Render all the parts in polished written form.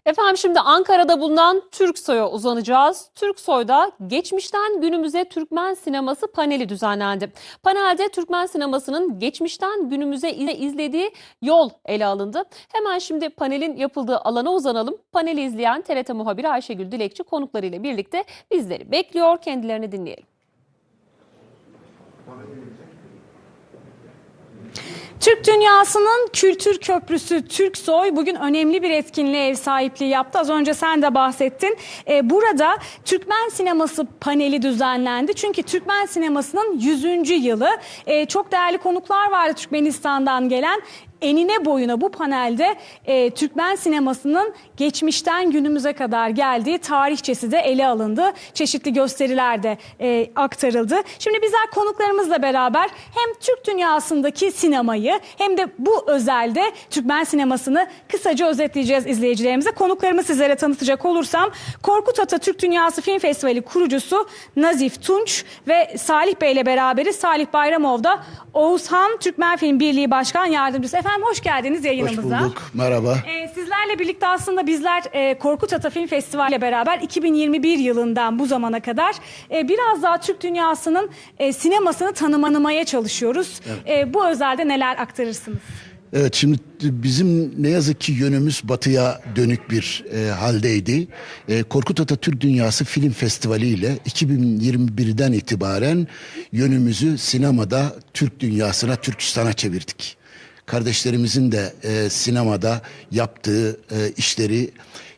Efendim şimdi Ankara'da bulunan Türksoy'a uzanacağız. Türksoy'da geçmişten günümüze Türkmen sineması paneli düzenlendi. Panelde Türkmen sinemasının geçmişten günümüze izlediği yol ele alındı. Hemen şimdi panelin yapıldığı alana uzanalım. Paneli izleyen TRT muhabiri Ayşegül Dilekçi konuklarıyla birlikte bizleri bekliyor. Kendilerini dinleyelim. Türk dünyasının kültür köprüsü Türksoy bugün önemli bir etkinliğe ev sahipliği yaptı. Az önce sen de bahsettin. Burada Türkmen sineması paneli düzenlendi. Çünkü Türkmen sinemasının 100. yılı. Çok değerli konuklar vardı Türkmenistan'dan gelen. Enine boyuna bu panelde Türkmen sinemasının geçmişten günümüze kadar geldiği tarihçesi de ele alındı. Çeşitli gösteriler de aktarıldı. Şimdi bizler konuklarımızla beraber hem Türk dünyasındaki sinemayı hem de bu özelde Türkmen sinemasını kısaca özetleyeceğiz izleyicilerimize. Konuklarımı sizlere tanıtacak olursam Korkut Ata Türk Dünyası Film Festivali kurucusu Nazif Tunç ve Salih Bey ile beraberiz. Salih Bayramov da Oğuzhan Türkmen Film Birliği Başkan Yardımcısı. Efendim hoş geldiniz yayınımıza. Hoş bulduk, merhaba. Sizlerle birlikte aslında bizler Korkut Ata Film Festivali ile beraber 2021 yılından bu zamana kadar biraz daha Türk dünyasının sinemasını tanımlamaya çalışıyoruz. Evet. Bu özelde neler aktarırsınız? Evet, şimdi bizim ne yazık ki yönümüz batıya dönük bir haldeydi. Korkut Ata Türk Dünyası Film Festivali ile 2021'den itibaren yönümüzü sinemada Türk dünyasına, Türkistan'a çevirdik. Kardeşlerimizin de sinemada yaptığı işleri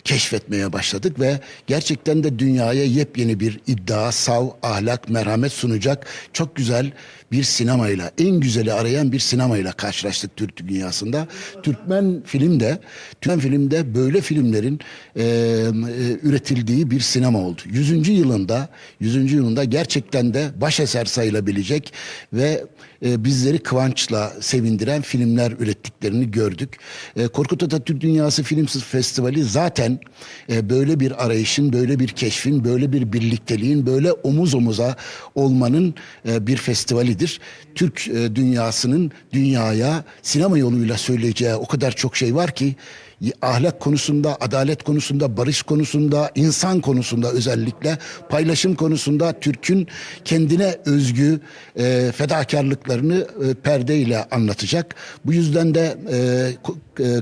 keşfetmeye başladık ve gerçekten de dünyaya yepyeni bir iddia, sav, ahlak, merhamet sunacak çok güzel bir sinemayla, en güzeli arayan bir sinemayla karşılaştık Türk dünyasında. Türkmen filmde böyle filmlerin üretildiği bir sinema oldu. 100. yılında gerçekten de başeser sayılabilecek ve bizleri kıvançla sevindiren filmler ürettiklerini gördük. Korkut Ata Türk Dünyası Film Festivali zaten böyle bir arayışın, böyle bir keşfin, böyle bir birlikteliğin, böyle omuz omuza olmanın bir festivalidir. Türk dünyasının dünyaya sinema yoluyla söyleyeceği o kadar çok şey var ki, ahlak konusunda, adalet konusunda, barış konusunda, insan konusunda, özellikle paylaşım konusunda Türk'ün kendine özgü fedakarlıklarını perdeyle anlatacak. Bu yüzden de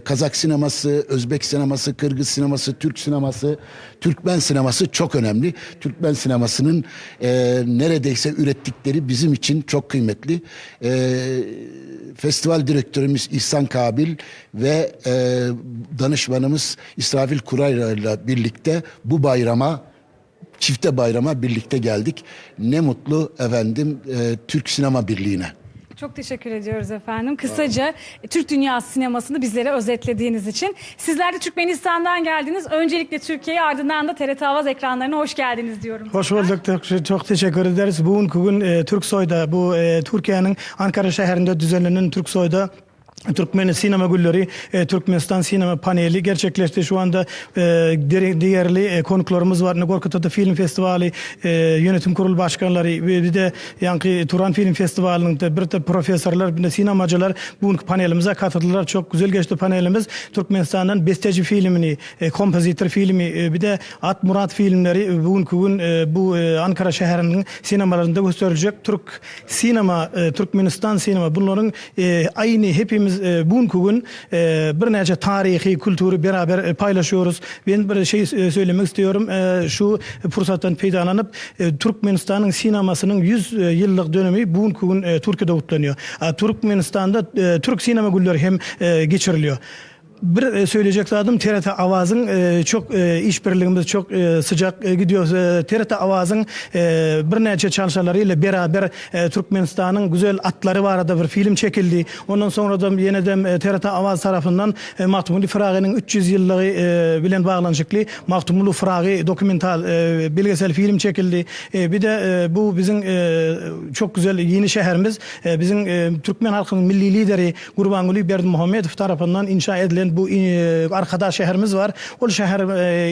Kazak sineması, Özbek sineması, Kırgız sineması, Türk sineması, Türkmen sineması çok önemli. Türkmen sinemasının neredeyse ürettikleri bizim için çok kıymetli. Festival direktörümüz İhsan Kabil ve danışmanımız İsrafil Kurayla ile birlikte bu çifte bayrama birlikte geldik. Ne mutlu efendim Türk Sinema Birliği'ne. Çok teşekkür ediyoruz efendim. Kısaca Türk dünyası sinemasını bizlere özetlediğiniz için. Sizler de Türkmenistan'dan geldiniz. Öncelikle Türkiye'ye, ardından da TRT Avaz ekranlarına hoş geldiniz diyorum. Hoş bulduk. Çok teşekkür ederiz. Bugün Türksoy'da, bu Türkiye'nin Ankara şehrinde düzenlenen Türksoy'da Türkmen Sinema Gülleri, Türkmenistan Sinema Paneli gerçekleşti. Şu anda değerli konuklarımız var. Korkut Ata Film Festivali Yönetim Kurulu Başkanları, bir de Yankı Turan Film Festivali'nin bir de profesörler, bir de sinemacılar bugün panelimize katıldılar. Çok güzel geçti panelimiz. Türkmenistan'dan besteci filmini, kompozitör filmi, bir de At Murat filmleri bugün bu Ankara şehrinin sinemalarında gösterilecek. Türkmenistan sinema bunların aynı hepimiz bugün bir nece tarihi, kültürü beraber paylaşıyoruz. Ben bir şey söylemek istiyorum. Şu fırsattan faydalanıp Türkmenistan'ın sinemasının 100 yıllık dönemi bugün Türkiye'de kutlanıyor. Türkmenistan'da Türk sinema gülleri hem geçiriliyor. Bir söyleyecek adım TRT Avaz'ın çok işbirliğimiz çok sıcak gidiyor. TRT Avaz'ın bir nece çalışmalarıyla beraber Türkmenistan'ın güzel atları vardı, bir film çekildi. Ondan sonra da yeniden TRT Avaz tarafından Mahtumulu Fıragi'nin 300 yıllığı bilen bağlanacaklı Mahtumulu Fıragi dokumental belgesel film çekildi. Bir de bu bizim çok güzel yeni şehrimiz. Bizim Türkmen halkının milli lideri Gurbanguly Berdimuhamedov tarafından inşa edilen Bizim bu arkada şehrimiz var. O şehir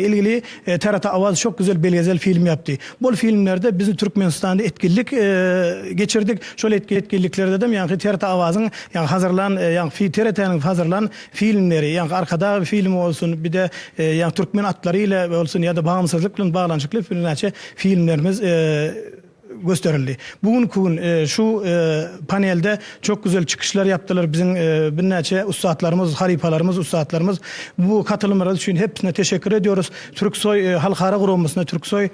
ilgili TRT Avaz çok güzel belgesel film yaptı. Bu filmlerde bizim Türkmenistan'da etkinlik geçirdik. Şöyle etkinliklerde de yani TRT Avaz'ın yani hazırlan yani TRT'nin hazırlan filmleri yani arkada film olsun bir de yani Türkmen atlarıyla olsun ya da bağımsızlıkla bağlantılı filmlerimiz gösterildi. Bugün şu panelde çok güzel çıkışlar yaptılar bizim bir neçe ustadlarımız, haripalarımız, ustadlarımız. Bu katılımlar için hepsine teşekkür ediyoruz. Türksoy Halkara Kurumu'suna Türksoy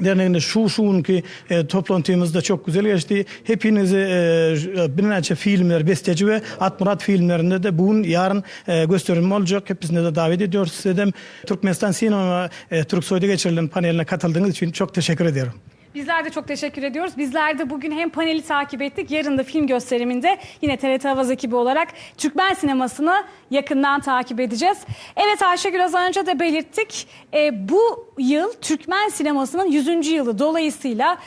Derneği'nde şunki toplantımızda çok güzel geçti. Hepinizi bir neçe filmler, besteci ve Atmurat filmlerinde de bugün yarın gösterim olacak. Hepsine de davet ediyoruz. Size de Türkmenistan Sinema Türksoy'da geçirilen paneline katıldığınız için çok teşekkür ediyorum. Bizler de çok teşekkür ediyoruz. Bizler de bugün hem paneli takip ettik. Yarın da film gösteriminde yine TRT Avaz ekibi olarak Türkmen sinemasını yakından takip edeceğiz. Evet Ayşegül, az önce de belirttik. Bu yıl Türkmen sinemasının 100. yılı dolayısıyla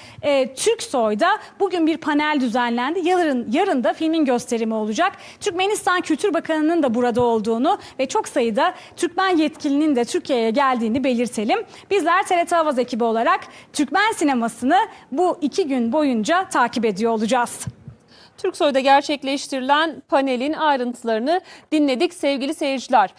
Türksoy'da bugün bir panel düzenlendi. Yarın da filmin gösterimi olacak. Türkmenistan Kültür Bakanı'nın da burada olduğunu ve çok sayıda Türkmen yetkilinin de Türkiye'ye geldiğini belirtelim. Bizler TRT Avaz ekibi olarak Türkmen sinemasını bu 2 gün boyunca takip ediyor olacağız. Türksoy'da gerçekleştirilen panelin ayrıntılarını dinledik sevgili seyirciler.